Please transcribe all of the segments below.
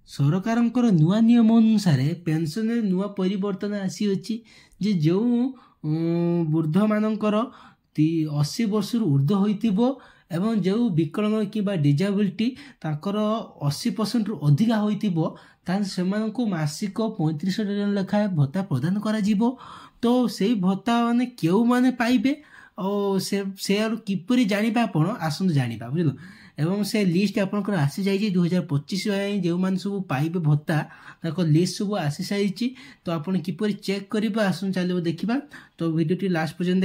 ସରକାରଙ୍କର ନୂଆ ନିୟମ ଅନୁସାରେ ପେନ୍ସନରେ ନୂଆ ପରିବର୍ତ୍ତନ ଆସିଅଛି ଯେ ଯେଉଁ ବୃଦ୍ଧମାନଙ୍କର 80 ବର୍ଷରୁ ଉର୍ଦ୍ଧ୍ୱ ହୋଇଥିବ ଏବଂ ଯେଉଁ ବିକଳାଙ୍ଗ କିମ୍ବା ଡିଜାବିଲିଟି ତାଙ୍କର 80%ରୁ ଅଧିକା ହୋଇଥିବ ତାହେଲେ ସେମାନଙ୍କୁ ମାସିକ 3500 ଟଙ୍କା ଲେଖାଏଁ ଭତ୍ତା ପ୍ରଦାନ କରାଯିବ। ତ ସେଇ ଭତ୍ତା ମାନେ କେଉଁମାନେ ପାଇବେ ଆଉ ସେ କିପରି ଜାଣିବା ଆପଣ ଆସନ୍ତୁ ଜାଣିବା ବୁଝିଲ। ଏବଂ ସେ ଲିଷ୍ଟ ଆପଣଙ୍କର ଆସିଯାଇଛି 2025 ପାଇଁ ଯେଉଁମାନେ ସବୁ ପାଇବେ ଭତ୍ତା ତାଙ୍କ ଲିଷ୍ଟ ସବୁ ଆସିସାରିଛି। ତ ଆପଣ କିପରି ଚେକ୍ କରିବେ ଆସନ୍ତୁ ଚାଲିବ ଦେଖିବା। ତ ଭିଡ଼ିଓଟି ଲାଷ୍ଟ ପର୍ଯ୍ୟନ୍ତ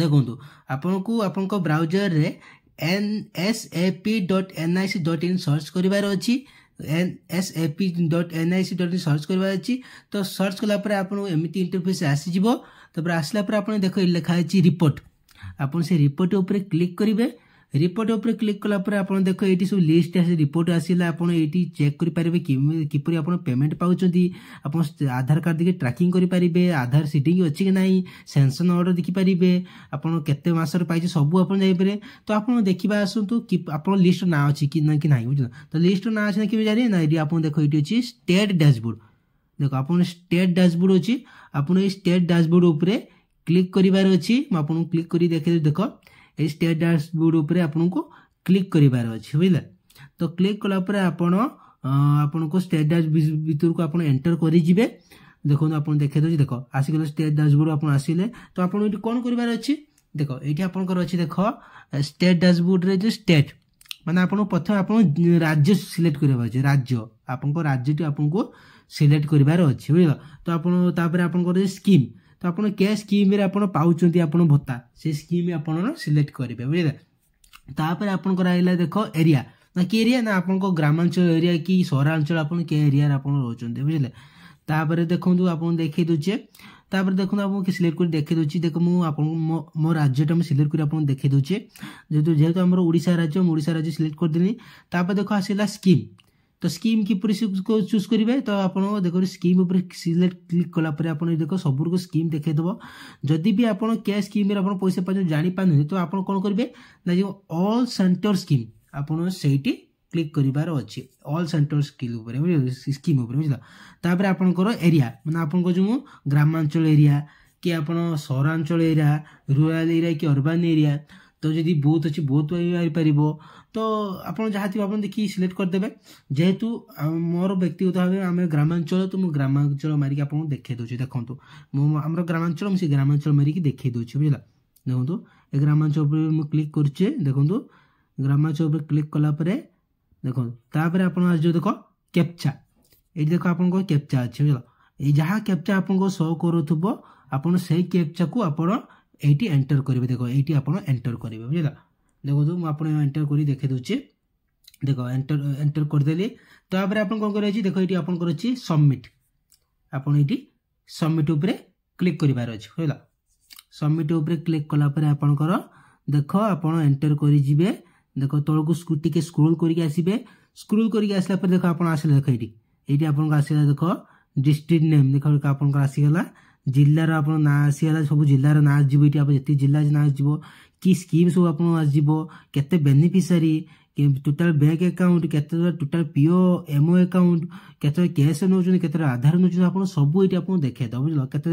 ଦେଖନ୍ତୁ ଆପଣଙ୍କୁ ଆପଣଙ୍କ ବ୍ରାଉଜରରେ nsap.nic.in ସର୍ଚ୍ଚ କରିବାର ଅଛି। nsap.nic.in ସର୍ଚ୍ଚ କରିବାର ଅଛି। ତ ସର୍ଚ୍ଚ କଲା ପରେ ଆପଣଙ୍କୁ ଏମିତି ଇଣ୍ଟରଫେସ୍ ଆସିଯିବ। ତାପରେ ଆସିଲା ପରେ ଆପଣ ଦେଖ ଲେଖା ହେଇଛି ରିପୋର୍ଟ। ଆପଣ ସେ ରିପୋର୍ଟ ଉପରେ କ୍ଲିକ୍ କରିବେ। ରିପୋର୍ଟ ଉପରେ କ୍ଲିକ୍ କଲା ପରେ ଆପଣ ଦେଖ ଏଇଠି ସବୁ ଲିଷ୍ଟ ଆସି ରିପୋର୍ଟ ଆସିଲା। ଆପଣ ଏଇଠି ଚେକ୍ କରିପାରିବେ କିପରି ଆପଣ ପେମେଣ୍ଟ ପାଉଛନ୍ତି। ଆପଣ ଆଧାର କାର୍ଡ଼ ଦେଖି ଟ୍ରାକିଂ କରିପାରିବେ, ଆଧାର ସିଟିଂ ଅଛି କି ନାହିଁ, ସେନ୍ସନ ଅର୍ଡର ଦେଖିପାରିବେ, ଆପଣ କେତେ ମାସରେ ପାଇছে ସବୁ ଆପଣ ଯାଇପାରିବେ। ତ ଆପଣ ଦେଖିବା ଆସନ୍ତୁ କି ଆପଣ ଲିଷ୍ଟ ନାଁ ଅଛି କି ନାହିଁ ବୁଝିଲ। ତ ଲିଷ୍ଟ ନାଁ ଅଛି ନା କେମିତି ଜାଣିବେ ନା ଏଠି ଆପଣ ଦେଖ ଏଇଠି ଅଛି ଷ୍ଟେଟ୍ ଡ୍ୟାସବୋର୍ଡ। ଦେଖ ଆପଣ ଷ୍ଟେଟ୍ ଡ୍ୟାସବୋର୍ଡ ଅଛି। ଆପଣ ଏଇ ଷ୍ଟେଟ୍ ଡ୍ୟାସବୋର୍ଡ ଉପରେ କ୍ଲିକ୍ କରିବାର ଅଛି। ମୁଁ ଆପଣଙ୍କୁ କ୍ଲିକ୍ କରି ଦେଖେଇଦେବି। ଦେଖ এই ଷ୍ଟେଟ୍ ଡ୍ୟାସବୋର୍ଡ ଉପରେ ଆପଣଙ୍କୁ କ୍ଲିକ୍ କରିବାର ଅଛି ବୁଝିଲେ। ତ କ୍ଲିକ୍ କଲା ପରେ ଆପଣଙ୍କୁ ଷ୍ଟେଟ୍ ଡ୍ୟାସବୋର୍ଡ ଭିତରକୁ ଆପଣ ଏଣ୍ଟର କରିଯିବେ। ଦେଖନ୍ତୁ ଆପଣ ଦେଖେଇ ଦେଉଛି। ଦେଖ ଆସିଗଲେ ଷ୍ଟେଟ୍ ଡ୍ୟାସବୋର୍ଡ ଆପଣ ଆସିଲେ। ତ ଆପଣ ଏଠି କ'ଣ କରିବାର ଅଛି ଦେଖ ଏଇଠି ଆପଣଙ୍କର ଅଛି ଦେଖ ଷ୍ଟେଟ୍ ଡ୍ୟାସବୋର୍ଡରେ ଯେ ଷ୍ଟେଟ୍ ମାନେ ଆପଣଙ୍କୁ ପ୍ରଥମେ ଆପଣ ରାଜ୍ୟ ସିଲେକ୍ଟ କରିବାର ଅଛି। ରାଜ୍ୟ ଆପଣଙ୍କ ରାଜ୍ୟଟି ଆପଣଙ୍କୁ ସିଲେକ୍ଟ କରିବାର ଅଛି ବୁଝିଲ। ତ ଆପଣ ତାପରେ ଆପଣଙ୍କର ସ୍କିମ୍ ତ ଆପଣ କେ ସ୍କିମ୍ରେ ଆପଣ ପାଉଛନ୍ତି ଆପଣ ଭତ୍ତା ସେ ସ୍କିମ୍ ଆପଣ ସିଲେକ୍ଟ କରିବେ ବୁଝିଲେ। ତାପରେ ଆପଣଙ୍କର ଆସିଲା ଦେଖ ଏରିଆ ନା କି ଏରିଆ ନା ଆପଣଙ୍କ ଗ୍ରାମାଞ୍ଚଳ ଏରିଆ କି ସହରାଞ୍ଚଳ ଆପଣ କେ ଏରିଆରେ ଆପଣ ରହୁଛନ୍ତି ବୁଝିଲେ। ତାପରେ ଦେଖନ୍ତୁ ଆପଣ ଦେଖେଇ ଦେଉଛେ। ତାପରେ ଦେଖନ୍ତୁ ଆପଣଙ୍କୁ ସିଲେକ୍ଟ କରି ଦେଖେଇ ଦେଉଛି। ଦେଖ ମୁଁ ଆପଣଙ୍କୁ ମୋ ରାଜ୍ୟଟା ମୁଁ ସିଲେକ୍ଟ କରି ଆପଣଙ୍କୁ ଦେଖେଇ ଦେଉଛି। ଯେହେତୁ ଆମର ଓଡ଼ିଶା ରାଜ୍ୟ ମୁଁ ଓଡ଼ିଶା ରାଜ୍ୟ ସିଲେକ୍ଟ କରିଦେଲି। ତାପରେ ଦେଖ ଆସିଲା ସ୍କିମ୍। ତ ସ୍କିମ୍ କିପରି ଚୁଜ୍ କରିବେ ତ ଆପଣ ଦେଖ ସ୍କିମ୍ ଉପରେ ସିଲେକ୍ଟ କ୍ଲିକ୍ କଲା ପରେ ଆପଣ ଦେଖ ସବୁକୁ ସ୍କିମ୍ ଦେଖେଇଦେବ। ଯଦି ବି ଆପଣ କେ ସ୍କିମ୍ରେ ଆପଣ ପଇସା ପାଉଛନ୍ତି ଜାଣିପାରୁଛନ୍ତି ତ ଆପଣ କ'ଣ କରିବେ ନା ଯେଉଁ ଅଲ୍ ସେଣ୍ଟର ସ୍କିମ୍ ଆପଣ ସେଇଠି କ୍ଲିକ୍ କରିବାର ଅଛି। ଅଲ୍ ସେଣ୍ଟର ସ୍କିମ୍ ଉପରେ ବୁଝିଲ। ତାପରେ ଆପଣଙ୍କର ଏରିଆ ମାନେ ଆପଣଙ୍କ ଯେଉଁ ଗ୍ରାମାଞ୍ଚଳ ଏରିଆ କି ଆପଣ ସହରାଞ୍ଚଳ ଏରିଆ, ରୁରାଲ ଏରିଆ କି ଅର୍ବାନ ଏରିଆ। ତ ଯଦି ବୁଥ୍ ଅଛି ବୁଥ୍ ହେଇପାରିବ। ତ ଆପଣ ଯାହା ଥିବ ଆପଣ ଦେଖିକି ସିଲେକ୍ଟ କରିଦେବେ। ଯେହେତୁ ମୋର ବ୍ୟକ୍ତିଗତ ଭାବେ ଆମେ ଗ୍ରାମାଞ୍ଚଳ ତ ମୁଁ ଗ୍ରାମାଞ୍ଚଳ ମାରିକି ଆପଣଙ୍କୁ ଦେଖେଇ ଦେଉଛି। ଦେଖନ୍ତୁ ମୁଁ ଆମର ଗ୍ରାମାଞ୍ଚଳ ମୁଁ ସେ ଗ୍ରାମାଞ୍ଚଳ ମାରିକି ଦେଖେଇ ଦେଉଛି ବୁଝିଲା। ଦେଖନ୍ତୁ ଏ ଗ୍ରାମାଞ୍ଚଳ ଉପରେ ମୁଁ କ୍ଲିକ୍ କରୁଛି। ଦେଖନ୍ତୁ ଗ୍ରାମାଞ୍ଚଳ ଉପରେ କ୍ଲିକ୍ କଲା ପରେ ଦେଖନ୍ତୁ ତାପରେ ଆପଣ ଆସିଯିବ ଦେଖ କ୍ୟାପ୍ଚା। ଏଇଠି ଦେଖ ଆପଣଙ୍କ କ୍ୟାପ୍ଚା ଅଛି ବୁଝିଲ। ଏଇ ଯାହା କ୍ୟାପ୍ଚା ଆପଣଙ୍କ ଶୋ କରୁଥିବ ଆପଣ ସେଇ କ୍ୟାପ୍ଚାକୁ ଆପଣ এইটি এন্টর করবে। দেখো এইটি আপনার এন্টর করবে বুঝলা। দেখো ମୁଁ ଆପଣ ଏଣ୍ଟର କରି ଦେଖେଇ ଦେଉଛି। ଦେଖ ଏଣ୍ଟର କରିଦେଲି। ତାପରେ ଆପଣ କ'ଣ କରିବେ ଅଛି ଦେଖ ଏଇଠି ଆପଣଙ୍କର ଅଛି ସବମିଟ୍। ଆପଣ ଏଇଠି ସବମିଟ୍ ଉପରେ କ୍ଲିକ୍ କରିବାର ଅଛି ବୁଝିଲା। ସବମିଟ୍ ଉପରେ କ୍ଲିକ୍ କଲା ପରେ ଆପଣଙ୍କର ଦେଖ ଆପଣ ଏଣ୍ଟର କରିଯିବେ। ଦେଖ ତଳକୁ ଟିକେ ସ୍କ୍ରୋଲ୍ କରିକି ଆସିବେ। ସ୍କ୍ରୋଲ୍ କରିକି ଆସିଲା ପରେ ଦେଖ ଆପଣ ଆସିଲେ ଦେଖ ଏଇଠି ଆପଣଙ୍କ ଆସିଲା ଦେଖ ଡିଷ୍ଟ୍ରିକ୍ଟ ନେମ୍ ଦେଖ ଆପଣଙ୍କର ଆସିଗଲା। ଜିଲ୍ଲାର ଆପଣ ନାଁ ଆସିଗଲା। ସବୁ ଜିଲ୍ଲାର ନାଁ ଆସିଯିବ। ଏଇଠି ଆପଣ ଯେତିକି ଜିଲ୍ଲା ନାଁ ଆସିଯିବ କି ସ୍କିମ୍ ସବୁ ଆପଣଙ୍କୁ ଆସିଯିବ। କେତେ ବେନିଫିସିଆରୀ ଟୋଟାଲ ବ୍ୟାଙ୍କ ଆକାଉଣ୍ଟ କେତେ ଟୋଟାଲ ପିଓ ଏମଓ ଆକାଉଣ୍ଟ କେତେ କ୍ୟାସ୍ ନେଉଛନ୍ତି କେତେ ଆଧାର ନେଉଛନ୍ତି ଆପଣ ସବୁ ଏଇଠି ଆପଣଙ୍କୁ ଦେଖେଇଦେବ ବୁଝିଲ। କେତେ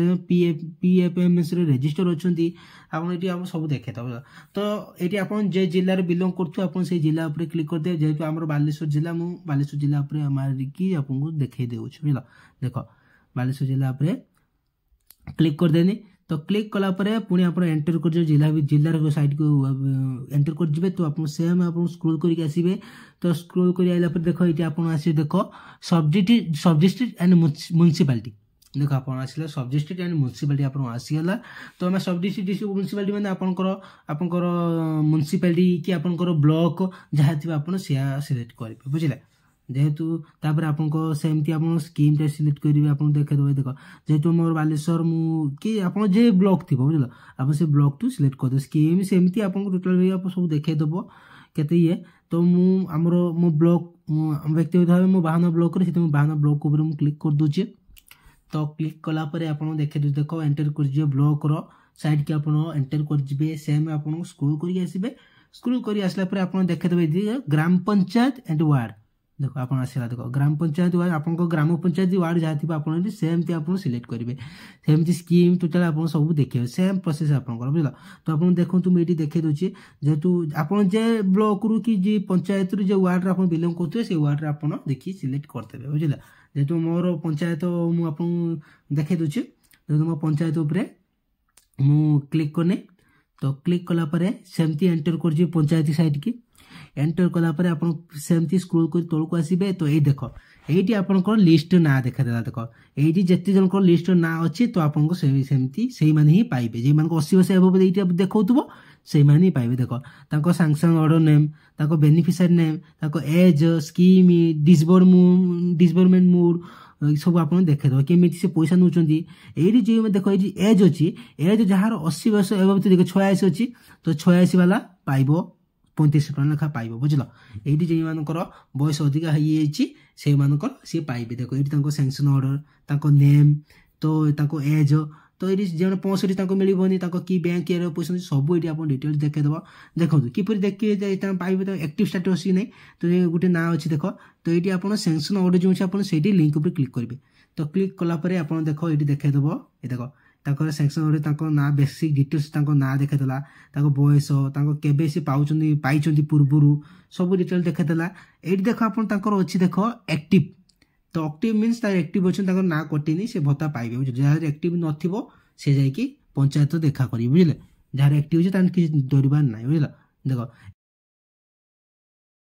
PFMSରେ ରେଜିଷ୍ଟର ଅଛନ୍ତି ଆପଣ ଏଇଠି ଆପଣ ସବୁ ଦେଖେଇଦେବ ବୁଝିଲ। ତ ଏଇଠି ଆପଣ ଯେ ଜିଲ୍ଲାରେ ବିଲଙ୍ଗ କରୁଥିବେ ଆପଣ ସେଇ ଜିଲ୍ଲା ଉପରେ କ୍ଲିକ୍ କରିଦେବେ। ଯେହେତୁ ଆମର ବାଲେଶ୍ୱର ଜିଲ୍ଲା ମୁଁ ବାଲେଶ୍ୱର ଜିଲ୍ଲା ଉପରେ ମାରିକି ଆପଣଙ୍କୁ ଦେଖେଇ ଦେଉଛି ବୁଝିଲ। ଦେଖ ବାଲେଶ୍ୱର ଜିଲ୍ଲା ଉପରେ କ୍ଲିକ୍ କରିଦେନି। ତ କ୍ଲିକ୍ କଲା ପରେ ପୁଣି ଆପଣ ଏଣ୍ଟର କରିଯିବେ ଜିଲ୍ଲାର ସାଇଟ୍କୁ ଏଣ୍ଟର କରିଯିବେ। ତ ଆପଣ ସେମ୍ ଆପଣ ସ୍କ୍ରୋଲ୍ କରିକି ଆସିବେ। ତ ସ୍କ୍ରୋଲ୍ କରି ଆସିଲା ପରେ ଦେଖ ଏଇଠି ଆପଣ ଆସିବେ ଦେଖ ସବଡିଷ୍ଟ୍ରିକ୍ଟ ଆଣ୍ଡ ମ୍ୟୁନିସିପାଲିଟି। ଦେଖ ଆପଣ ଆସିଲା ସବଡିଷ୍ଟ୍ରିକ୍ଟ ଆଣ୍ଡ ମ୍ୟୁନିସିପାଲିଟି ଆପଣ ଆସିଗଲା। ତ ଆମେ ସବଡିଷ୍ଟ୍ରିକ୍ଟ ମ୍ୟୁନିସିପାଲିଟି ମାନେ ଆପଣଙ୍କର ମ୍ୟୁନିସିପାଲିଟି କି ଆପଣଙ୍କର ବ୍ଲକ ଯାହା ଥିବ ଆପଣ ସେୟା ସିଲେକ୍ଟ କରିବେ ବୁଝିଲେ। ଯେହେତୁ ତାପରେ ଆପଣଙ୍କ ସେମିତି ଆପଣ ସ୍କିମ୍ଟା ସିଲେକ୍ଟ କରିବେ। ଆପଣ ଦେଖେଇଦେବେ ଦେଖ ଯେହେତୁ ମୋର ବାଲେଶ୍ୱର ମୁଁ କି ଆପଣ ଯେ ବ୍ଲକ୍ ଥିବ ବୁଝିଲ ଆପଣ ସେ ବ୍ଲକ୍ଠୁ ସିଲେକ୍ଟ କରିଦେବେ। ସ୍କିମ୍ ସେମିତି ଆପଣଙ୍କୁ ଟୋଟାଲ ସବୁ ଦେଖେଇଦେବ କେତେ ଇଏ। ତ ମୋ ବ୍ଲକ୍ ବ୍ୟକ୍ତିଗତ ଭାବେ ମୁଁ 52 ବ୍ଲକ୍ରେ ସେଥିପାଇଁ ମୁଁ 52 ବ୍ଲକ୍ ଉପରେ ମୁଁ କ୍ଲିକ୍ କରିଦେଉଛି। ତ କ୍ଲିକ୍ କଲା ପରେ ଆପଣ ଦେଖେଇଦେଉଛି ଦେଖ ଏଣ୍ଟର କରିଯିବେ ବ୍ଲକ୍ର ସାଇଟ୍କି ଆପଣ ଏଣ୍ଟର କରିଯିବେ। ସେମ୍ ଆପଣଙ୍କୁ ସ୍କ୍ରୋଲ୍ କରିକି ଆସିବେ। ସ୍କ୍ରୋଲ୍ କରି ଆସିଲା ପରେ ଆପଣ ଦେଖେଇଦେବେ ଗ୍ରାମ ପଞ୍ଚାୟତ ଆଣ୍ଡ ୱାର୍ଡ। देख आप आसला देख ग्राम पंचायत वार्ड आप ग्राम पंचायत वार्ड जहाँ थी आप सेमती आप सिलेक्ट करेंगे सेमती स्कीम टोटाल आप सब देखिए सेम प्रोसेस आप बुझल तो आप देखो मुझे देखे दूसरी जेहेतु आप ब्लॉक रू कि जी पंचायत रू जो वार्ड आप बिलंग करते से वार्ड आप देखिए सिलेक्ट करते बुझे जेहेतु मोर पंचायत मुझे देखे दूसरी जेहेतु मो पंचायत उपरे मु क्लिक करने तो क्लिक कलापर सेमती एंटर कर पंचायत साइट की एंटर कलापर आप सेमती स्क्रोल कर तौक आसबे तो ये देख ये आपंकर लिस्ट ना देखादेला देख ये जिते जन लिस्ट ना अच्छी तो आपको सेमती से ही पाइबे जो मान 80 वर्ष एबव ये देखो से ही पाइबे देख sanction order name beneficiary name age scheme disbursement mode सब आप देखेद केमी से पैसा नौ ये जो देख ये एज अच्छी एज जार 80 वर्ष एबव देख 86 अच्छी तो 86 वाला पाइब 35 टका लेखा पाइब बुझल ये जो मानकर बयस अधिका से मानकर सी पाइबे देख ये सैंक्शन ऑर्डर नेम तो एज तो ये जो 65 मिलनी कि बैंक ये पैसा सब ये आप डिटेल्स देखेदेव देखो किपर देखिए पाइबे तो एक्टिव स्टेटस अच्छी नहीं तो ये गोटे ना अच्छी देख तो ये आप सैंक्शन ऑर्डर जो आप लिंक पर क्लिक करेंगे तो क्लिक कलापर आप देख ये देखेदेव ये देख सैंक्शन ऑर्डर ना बेसिक डिटेल्स ना देखेदेला बयस केबे से पाई पूर्वर सब डिटेल देखेदेला ये देख आप अच्छी देख एक्टिव तो एक्टिव मीन्स एक्टिव अच्छे ना कटिनी से भत्ता पाइबे जार एक्टिव नथिबो से जाइए पंचायत देखा करेंगे बुझे जार एक्टिव अच्छे किसी डरबार ना बुझल देख